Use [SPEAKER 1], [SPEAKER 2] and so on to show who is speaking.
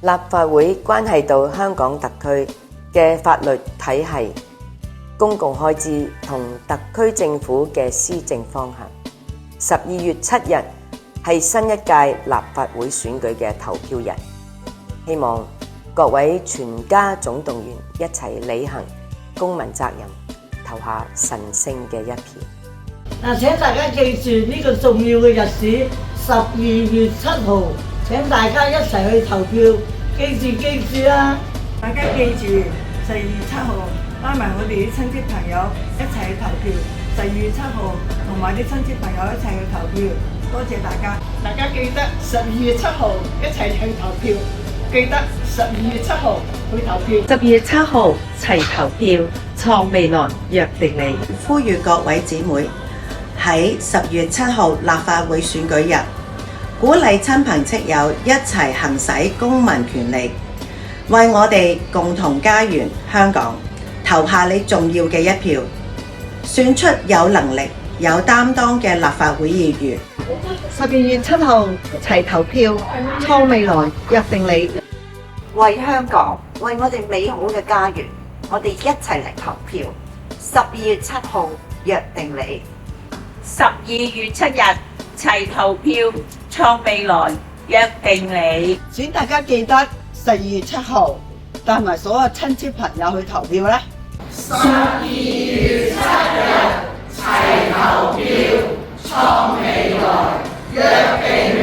[SPEAKER 1] 立法會關係到香港特區嘅法律體系、公共開支同特區政府嘅施政方向。12月7日係新一屆立法會選舉嘅投票日，希望各位全家總動員，一齊履行公民責任，投下神聖嘅一票。
[SPEAKER 2] 嗱，請大家記住呢個重要嘅日子，12月7號，請大家一齊去投票，記住啦！
[SPEAKER 3] 大家記住12月7號，拉埋我哋啲親戚朋友一齊去投票。12月7號同埋啲親戚朋友一齊去投票，多謝大家。
[SPEAKER 4] 大家記得12月7號一齊去投票，記得12月7號去投票。
[SPEAKER 5] 12月7號齊投票，創未來，約定你。
[SPEAKER 6] 呼籲各位姊妹喺12月7號立法會選舉日，鼓勵親朋戚友一齊行使公民權利，為我哋共同家園香港投下你重要嘅一票，選出有能力、有擔當嘅立法會議員。
[SPEAKER 5] 12月7號齊投票，創未來，約定你。
[SPEAKER 7] 為香港，為我哋美好嘅家園，我哋一齊嚟投票。12月7號，約定你。
[SPEAKER 8] 12月7日齊投票，創未來，約定你。
[SPEAKER 3] 請大家記得12月7號帶埋所有親戚朋友去投票啦。
[SPEAKER 9] 12月7日齊投票，創未來，約定你。